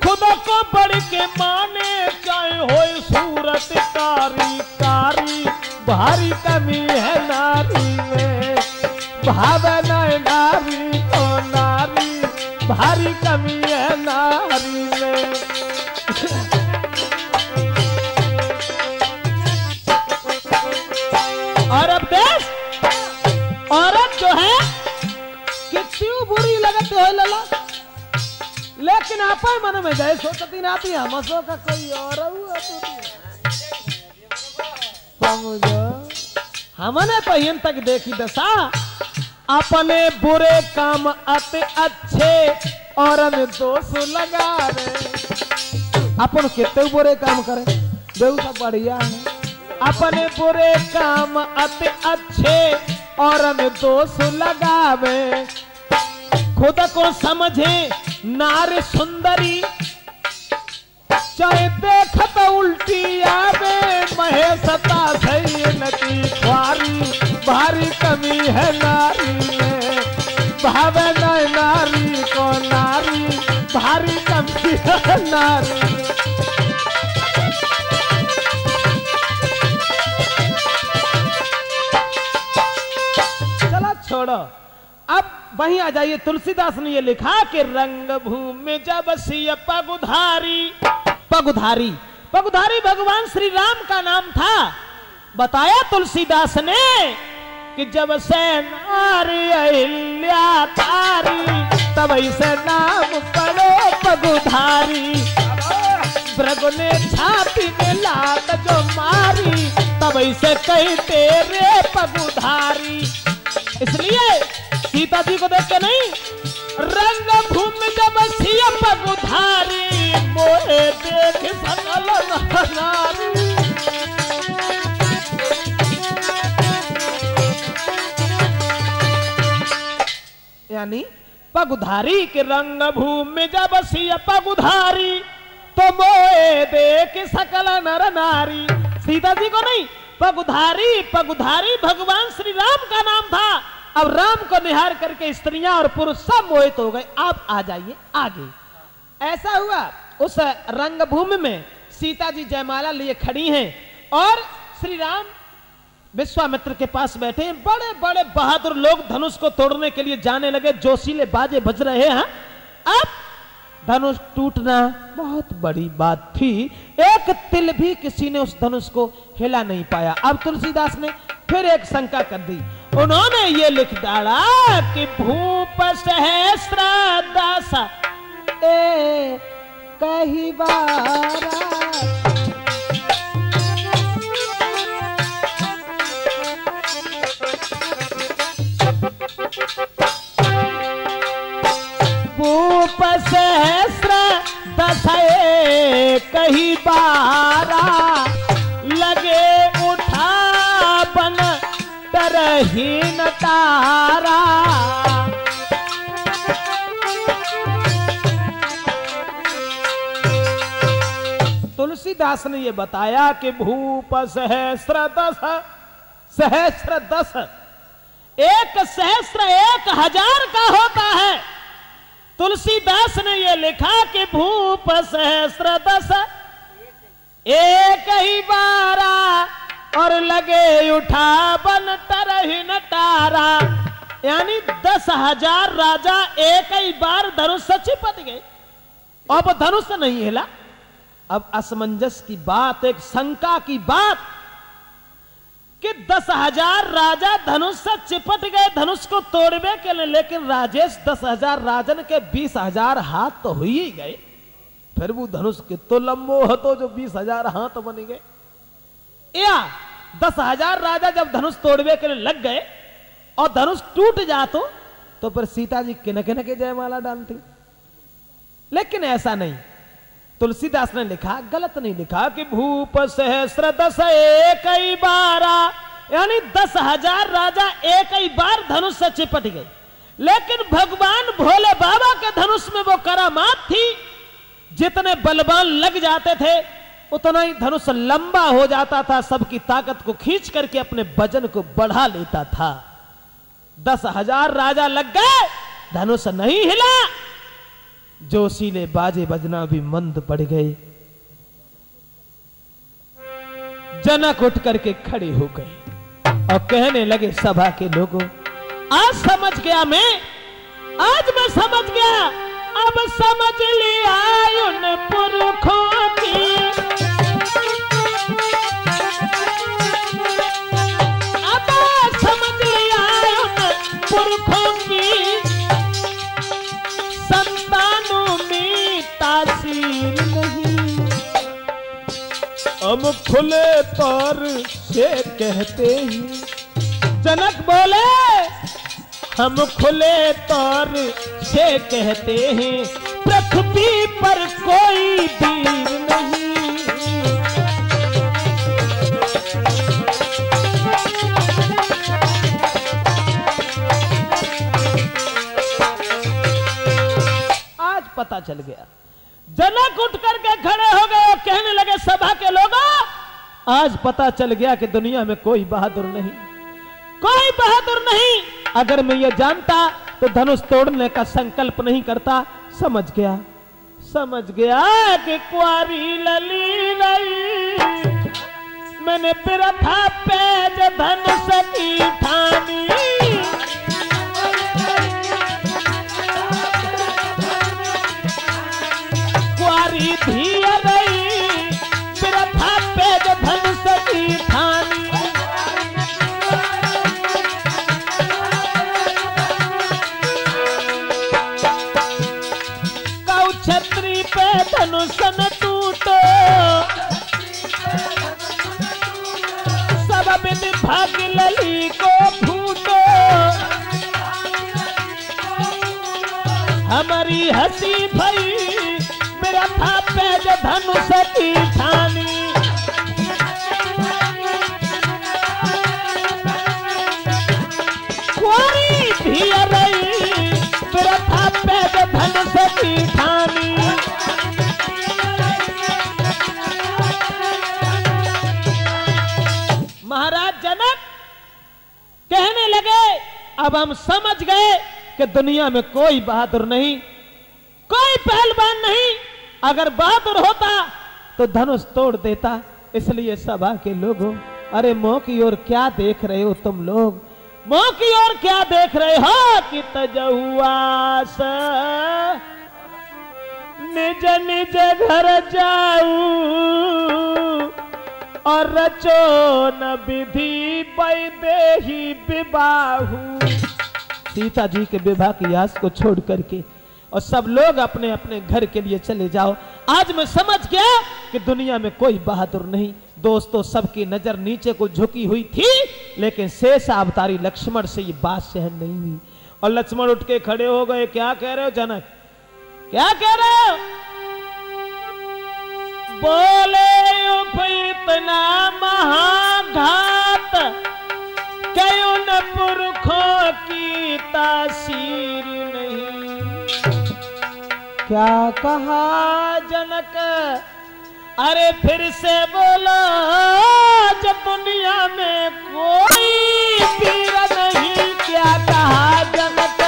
खुद को बढ़ के माने, चाहे होए सूरत कारी कारी भारी कमी है नारी में। भावना नारी को नारी भारी कमी है नारी में। और अब देख औरत जो है कितनी बुरी लगती है लला, लेकिन आप मन में जाए सोचती नाती हमसों का कोई और समझो। हमने तो इन तक देखी दशा अपने बुरे काम अति अच्छे और दोष लगा रहे। अपन कितने बुरे काम करे देव सब बढ़िया है, अपने बुरे काम अति अच्छे और दोष लगावे। खुद को समझे नार सुंदरी चाहे देखत उल्टी आवे, महेशता सही नती ख्वारी भारी कमी है नारी में। भावना नारी को नारी भारी कमी है नारी में। चलो छोड़ो, अब वहीं आ जाइए। तुलसीदास ने ये लिखा कि रंग भूमि जब सिय पगुधारी। पगुधारी पगुधारी भगवान श्री राम का नाम था। बताया तुलसीदास ने कि जब से नारी अहिल्या तारी तब से नाम पड़ो पगुधारी। भृगु ने छाती में लात जो मारी तब से कही तेरे पगुधारी। इसलिए सीता जी को देख के नहीं, रंग भूमि जब सिय पगुधारी मोहे देख सकल नारी। यानी पगुधारी के रंग भूमि जब सिय पगुधारी तो मोहे देख सकल नर नारी। सीता जी को नहीं, पगुधारी पगुधारी भगवान श्री राम का नाम था। अब राम को निहार करके स्त्रियां और पुरुष सब मोहित हो गए। आप आ जाइए आगे। ऐसा हुआ उस रंगभूमि में सीता जी जयमाला लिए खड़ी हैं और श्री राम विश्वामित्र के पास बैठे हैं। बड़े बड़े बहादुर लोग धनुष को तोड़ने के लिए जाने लगे, जोशीले बाजे बज रहे हैं। अब धनुष टूटना बहुत बड़ी बात थी, एक तिल भी किसी ने उस धनुष को हिला नहीं पाया। अब तुलसीदास ने फिर एक शंका कर दी। उन्होंने ये लिख डाला कि भूप सहस्त्र दास ए कही बारा। सहस्र दस कही बारा लगे उठा बन तरहीन तारा। तुलसीदास ने ये बताया कि भूप सहस्र दस एक सहस्र 1000 का होता है। तुलसीदास ने ये लिखा कि भूप सहस्र दस एक ही बारा और लगे उठा बन तरहीन तारा, यानी 10,000 राजा एक ही बार धनुष से चिपट गए। अब धनुष नहीं हिला। अब असमंजस की बात, एक शंका की बात कि 10,000 राजा धनुष से चिपट गए धनुष को तोड़वे के लिए, लेकिन राजेश 10,000 राजन के 20,000 हाथ तो हो ही गए, फिर वो धनुष के तो लंबो हो जो 20,000 हाथ बन गए। या 10,000 राजा जब धनुष तोड़वे के लिए लग गए और धनुष टूट जातो तो फिर सीता जी किन किन के जयमाला डालती, लेकिन ऐसा नहीं। तुलसीदास ने लिखा, गलत नहीं लिखा कि भूप सहस्र दस एक ही बारा, यानी 10,000 राजा एक ही बार धनुष से चिपट गए। लेकिन भगवान भोले बाबा के धनुष में वो करामात थी, जितने बलवान लग जाते थे उतना ही धनुष लंबा हो जाता था, सबकी ताकत को खींच करके अपने वजन को बढ़ा लेता था। 10,000 राजा लग गए, धनुष नहीं हिला, जोशीले बाजे बजना भी मंद पड़ गए। जनक उठ करके खड़े हो गए और कहने लगे सभा के लोगों, आज समझ गया मैं, आज मैं समझ गया, अब समझ लिया उन पुरखों की, अब समझ लिया उन पुरखों की, नहीं हम खुले तौर से कहते हैं। जनक बोले हम खुले तौर से कहते हैं, पृथ्वी पर कोई वीर नहीं। आज पता चल गया। जनक उठ करके खड़े हो गए और कहने लगे सभा के लोगों, आज पता चल गया कि दुनिया में कोई बहादुर नहीं, कोई बहादुर नहीं। अगर मैं ये जानता तो धनुष तोड़ने का संकल्प नहीं करता। समझ गया कि कुआरी लली रही, मैंने बिरथा पेज धनुष की ठानी, कुआरी धी रही बिरथा पेज धनुष की ठानी। कौ छत्री पे धनुष न टूटो, सब बिन भाग लली को फूटो, हमारी हंसी भई बिरथा पेज धनुष की ठानी। कुआरी धी रही बिरथा पेज धनुष की ठानी। महाराज जनक कहने लगे, अब हम समझ गए कि दुनिया में कोई बहादुर नहीं, कोई पहलवान नहीं। अगर बहादुर होता तो धनुष तोड़ देता। इसलिए सभा के लोगों, अरे मुंह की ओर क्या देख रहे हो तुम लोग, मुंह की ओर क्या देख रहे हो कि तजहुआस निज निज घर जाऊ और रचो न विधि पैदेही विवाहू। सीता जी के विवाह की आस को छोड़ करके और सब लोग अपने अपने घर के लिए चले जाओ। आज मैं समझ गया कि दुनिया में कोई बहादुर नहीं। दोस्तों, सबकी नजर नीचे को झुकी हुई थी, लेकिन शेष अवतारी लक्ष्मण से ये बात सहन नहीं हुई और लक्ष्मण उठ के खड़े हो गए। क्या कह रहे हो जनक, क्या कह रहे हो? बोले इतना महाघात कयो न पुरखों की तासीर नहीं। क्या कहा जनक? अरे फिर से बोलो, जब दुनिया में कोई पीर नहीं। क्या कहा जनक?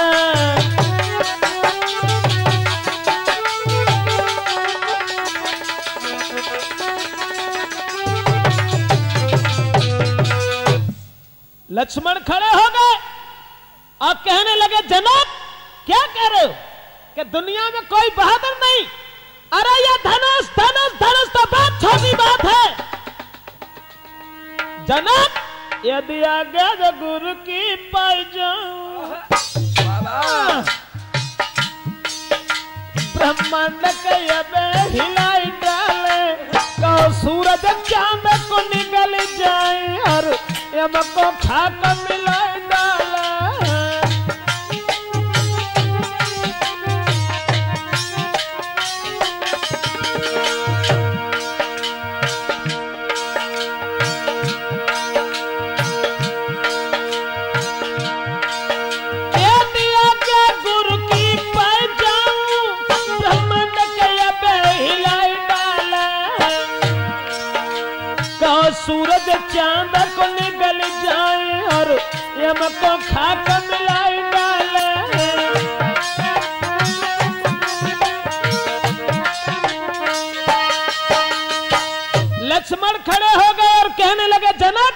लक्ष्मण खड़े हो गए और कहने लगे, जनक क्या कह रहे हो कि दुनिया में कोई बहादुर नहीं? अरे ये धनुष धनुष धनुष तो बहुत छोटी बात है। जनक यदि आज्ञा जो गुरु की पाई जाऊं, ब्रह्मांड के अबे हिलाई डाले, कहो सूरज चांद को निकल जाए और यम को खाक मिलाई डाले। सूरज चांद को निगल जाए और यम को खाक मिलाई डाले। लक्ष्मण खड़े हो गए और कहने लगे, जनक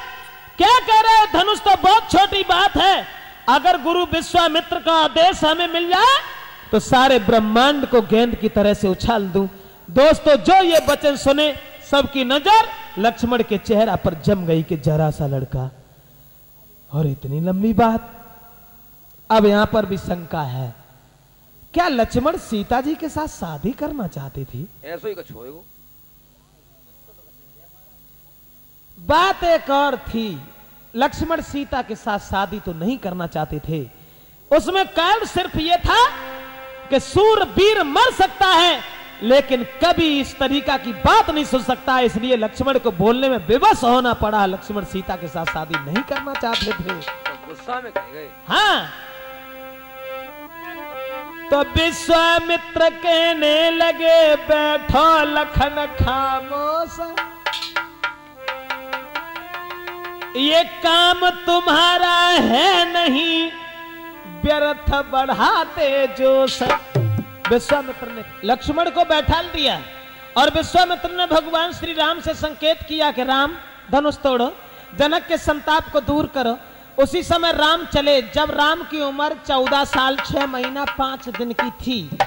क्या कह रहे हो? धनुष तो बहुत छोटी बात है। अगर गुरु विश्वामित्र का आदेश हमें मिल जाए तो सारे ब्रह्मांड को गेंद की तरह से उछाल दूं। दोस्तों, जो ये वचन सुने सबकी नजर लक्ष्मण के चेहरा पर जम गई कि जरा सा लड़का और इतनी लंबी बात। अब यहां पर भी शंका है, क्या लक्ष्मण सीता जी के साथ शादी करना चाहती थी? ऐसा ही कुछ होएगा। बात एक और थी, लक्ष्मण सीता के साथ शादी तो नहीं करना चाहते थे। उसमें कारण सिर्फ यह था कि सूरवीर मर सकता है लेकिन कभी इस तरीका की बात नहीं सुन सकता, इसलिए लक्ष्मण को बोलने में विवश होना पड़ा। लक्ष्मण सीता के साथ शादी नहीं करना चाहते थे। तो गुस्सा में कह गए। हाँ, तो विश्वामित्र कहने लगे, बैठो लखन खामोश, ये काम तुम्हारा है नहीं, व्यर्थ बढ़ाते जोश। विश्वामित्र ने लक्ष्मण को बैठा दिया और विश्वामित्र ने भगवान श्री राम से संकेत किया कि राम धनुष तोड़ो, जनक के संताप को दूर करो। उसी समय राम चले। जब राम की उम्र 14 साल 6 महीना 5 दिन की थी,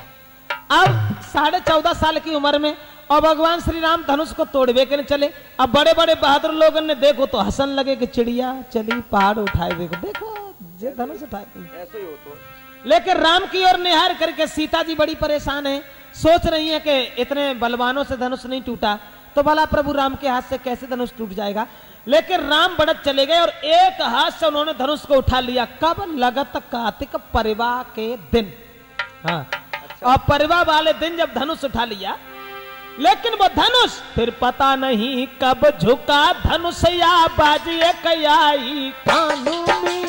अब 14.5 साल की उम्र में और भगवान श्री राम धनुष को तोड़वे के चले। अब बड़े बड़े बहादुर लोगों ने देखो तो हंसन लगे कि चिड़िया चली पहाड़ उठाए, देखो जे धनुष उठाए। ऐसे ही हो तो। लेकिन राम की ओर निहार करके सीता जी बड़ी परेशान है, सोच रही है कि इतने बलवानों से धनुष नहीं टूटा तो भला प्रभु राम के हाथ से कैसे धनुष टूट जाएगा। लेकिन राम बढ़त चले गए और एक हाथ से उन्होंने धनुष को उठा लिया। कब? लगत कार्तिक परिवा के दिन। हाँ, और परिवा वाले दिन जब धनुष उठा लिया, लेकिन वो धनुष फिर पता नहीं कब झुका, धनुष या बाजिए कयाई कानूनी।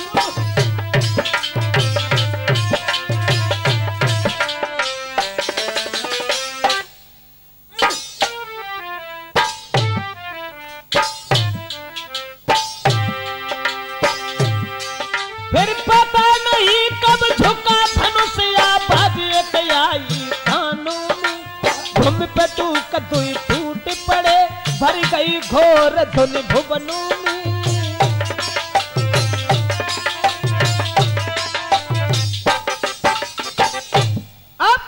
फिर पता नहीं कब झुका धनुष या बाजिए कयाई कानूनी। भूमि पे तू कदुई टूट पड़े, भर गई घोर धुन भुवनों में। अब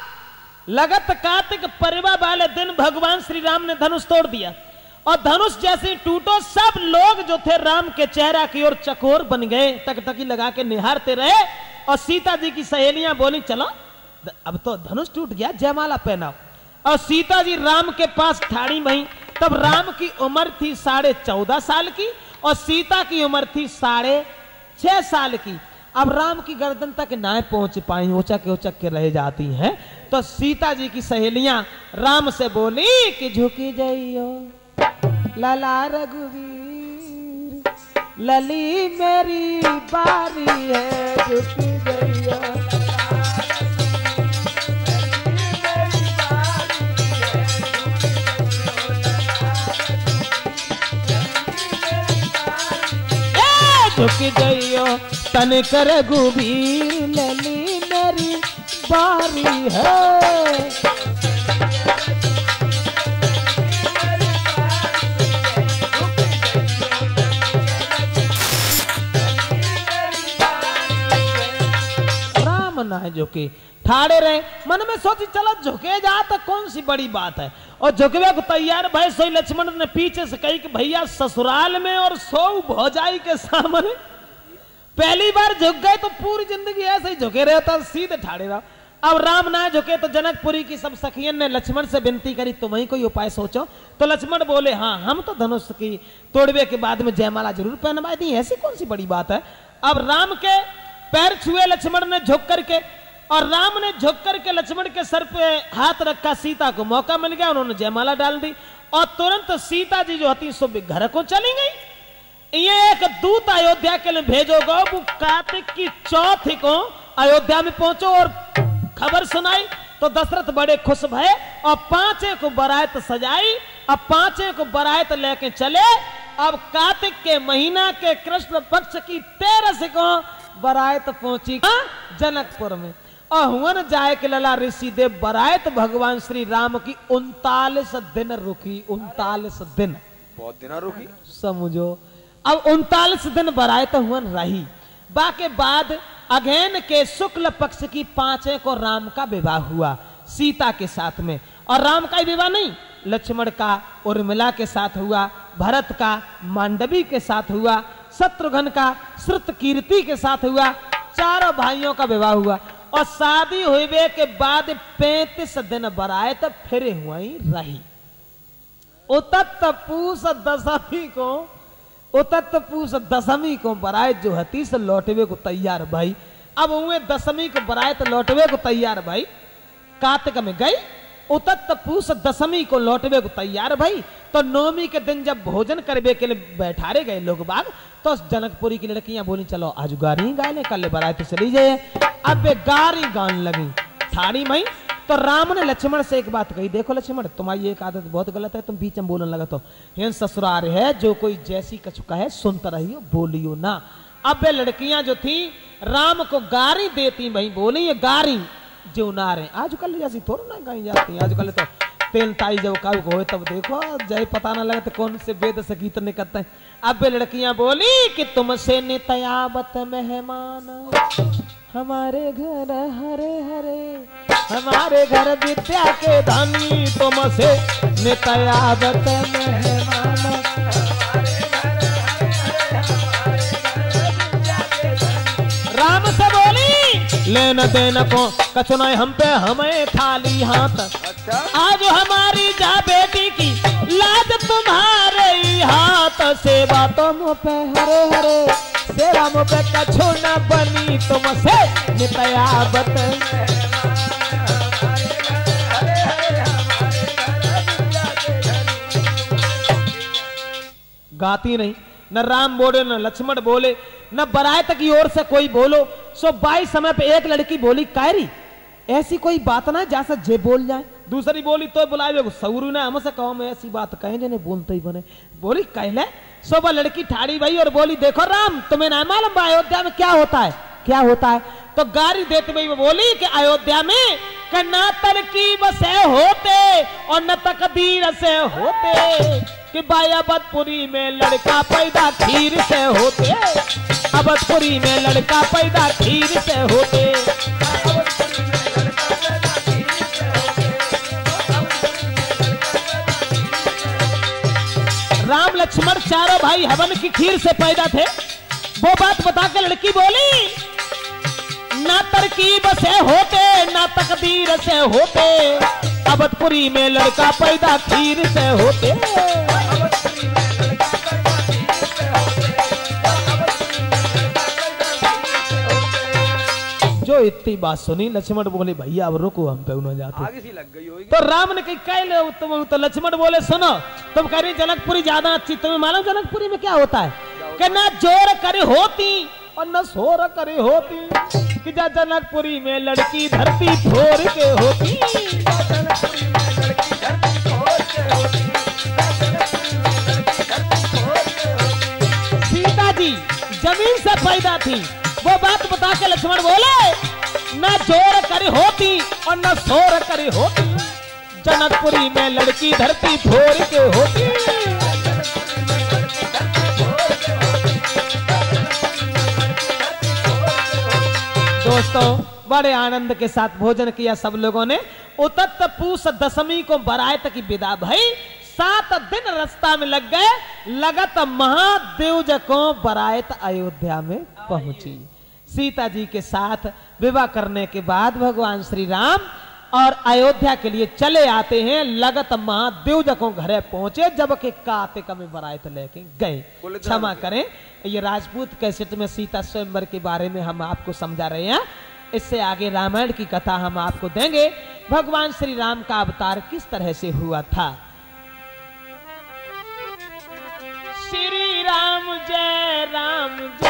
लगत कार्तिक परिवा वाले दिन भगवान श्री राम ने धनुष तोड़ दिया और धनुष जैसे टूटो, सब लोग जो थे राम के चेहरा की ओर चकोर बन गए, टकटकी लगा के निहारते रहे। और सीता जी की सहेलियां बोली, चलो अब तो धनुष टूट गया, जयमाला पहनाओ। और सीता जी राम के पास ठाड़ी बही। तब राम की उम्र थी 14.5 साल की और सीता की उम्र थी 6.5 साल की। अब राम की गर्दन तक ना पहुंच पाई, उचक के रह जाती हैं। तो सीता जी की सहेलियां राम से बोली कि झुकी जाइयो लला रघुवीर, लली मेरी बारी है, झुकी जाइयो। झुकी जाइयो तन कर रघुवीर, लली मेरी बारी है। राम ना झुके, ठाड़े रहे, मन में सोची चलो झुके जा तो कौन सी बड़ी बात है। और झुकवे को तैयार भाई सोई लक्ष्मण ने पीछे से कही कि भैया ससुराल में और सौ भौजाई के सामने पहली बार झुक गए तो पूरी जिंदगी ऐसे ही झुके रहे, तो सीधे ठाड़े रहो। अब राम ना झुके तो जनकपुरी की सब सखियन ने लक्ष्मण से विनती करी तुम ही कोई उपाय सोचो। तो लक्ष्मण बोले हाँ हम तो धनुष की तोड़वे के बाद में जयमाला जरूर पहनवाई दी, ऐसी कौन सी बड़ी बात है। अब राम के पैर छुए लक्ष्मण ने झुक करके, और राम ने झुक करके लक्ष्मण के सर पे हाथ रखा, सीता को मौका मिल गया, उन्होंने जयमाला डाल दी और तुरंत सीता जी जो होती सो घर को चली गई। ये एक दूत अयोध्या के लिए भेजोगे, वो कार्तिक की चौथ को अयोध्या में पहुंचो और खबर सुनाई। तो दशरथ बड़े खुश भये और 5 को बारात सजाई। अब 5 को बारात लेके चले। अब कार्तिक के महीना के कृष्ण पक्ष की 13 को बारात पहुंची जनकपुर में। और हुवन जाए के लला ऋषि देव बारात भगवान श्री राम की 39 दिन रुकी। 39 दिन, बहुत दिन रुकी समझो। अब 39 दिन बारात हुवन रही। बाके बाद अगेन के शुक्ल पक्ष की 5 को राम का विवाह हुआ सीता के साथ में। और राम का ही विवाह नहीं, लक्ष्मण का उर्मिला के साथ हुआ, भरत का मांडवी के साथ हुआ, शत्रुघ्न का श्रुतकीर्ति के साथ हुआ। चारों भाइयों का विवाह हुआ। और शादी हुए के बाद 35 दिन बारात फिर हुई रही। उतत पूस दशमी को बारात जो हती से लौटवे को तैयार भाई। अब हुए दशमी को बारात लौटवे को तैयार भाई। कार्तिक में गई, उतत पूस दशमी को लौटवे को तैयार भाई। तो नवमी के दिन जब भोजन करवे के लिए बैठारे गए लोग बाग, तो जनकपुरी की लड़कियां बोली चलो आज गारी गाने, कल बारात चली जाए। अब वे गारी गान लगी ठाड़ी मई। तो राम ने लक्ष्मण से एक बात कही, देखो लक्ष्मण तुम्हारी एक आदत बहुत गलत है, तुम बीच में बोलने लगा तो ये ससुराल है, जो कोई जैसी कछुका है सुनता रहियो, बोलियो ना। अब वे लड़कियां जो थी राम को गारी देती भाई, बोली ये गारी जो ना रहे। आजकल जैसी थोड़ी ना गाई जाती, आजकल तो तेल ताई जब काऊ हो तब देखो जय पता ना लगे तो कौन से वेद से गीत निकलते हैं। अब वे लड़कियां बोली कि तुमसे नितयावत मेहमान हमारे घर हरे हरे, हमारे घर विद्या के धनी, तुमसे नितयावत मेहमान। राम से बोली लेन देन को कछु नहीं हम पे, हमें खाली हाथ। अच्छा? आज हमारी जा बेटी की लाज तुम्हारे ही हाथ। सेवा तो मुँह पे हरे हरे, सेवा मुँह पे कछु न बनी, तुमसे नितयावत। गाती नहीं, न राम बोले न लक्ष्मण बोले न बारात की ओर से कोई बोलो। सो बाई समय पे एक लड़की बोली कायरी ऐसी कोई बात ना जैसा जे बोल जाए। दूसरी बोली तो बुलाए सौरू ने हमसे कहो मैं ऐसी बात कहे जने बोलते ही बने। बोली कहले सो वह लड़की ठाड़ी भाई और बोली देखो राम तुम्हें ना मालूम अयोध्या में क्या होता है, क्या होता है। तो गारी देते भाई वो बोली कि अयोध्या में न तरकीब से होते और न तकदीर से होते, कि अवधपुरी में लड़का पैदा खीर से होते, अवधपुरी में लड़का पैदा खीर से होते। राम लक्ष्मण चारों भाई हवन की खीर से पैदा थे। वो बात बता के लड़की बोली ना तरकीब से होते ना तकदीर से होते, अवधपुरी में लड़का पैदा खीर से होते। इतनी बात सुनी लक्ष्मण बोले भैया अब रुको हम पे न जाते। आगे सी लग गई होगी। तो राम ने कही कह लो तुम, तो लक्ष्मण बोले सुनो तुम कह रही जनकपुरी ज्यादा अच्छी, तुम्हें मालूम जनकपुरी में क्या होता है कि न जोर करे होती और न शोर करे होती, कि जा जनकपुरी में लड़की धरती फोड़ के होती। सीता जी जमीन से पैदा थी, वो बात बता के लक्ष्मण बोले न जोर करे होती और न शोर करे होती, जनकपुरी में लड़की धरती फोड़ के होती। दोस्तों बड़े आनंद के साथ भोजन किया सब लोगों ने। उतत पूस दशमी को बारात की विदा भई, 7 दिन रास्ता में लग गए, लगत महादेव को बारात अयोध्या में पहुंची। सीता जी के साथ विवाह करने के बाद भगवान श्री राम और अयोध्या के लिए चले आते हैं, लगत महादेव को घरे पहुंचे जबकि कार्तिक में बारात लेके गए। क्षमा करें, ये राजपूत कैसेट में सीता स्वयंवर के बारे में हम आपको समझा रहे हैं। इससे आगे रामायण की कथा हम आपको देंगे, भगवान श्री राम का अवतार किस तरह से हुआ था। श्री राम जय राम जय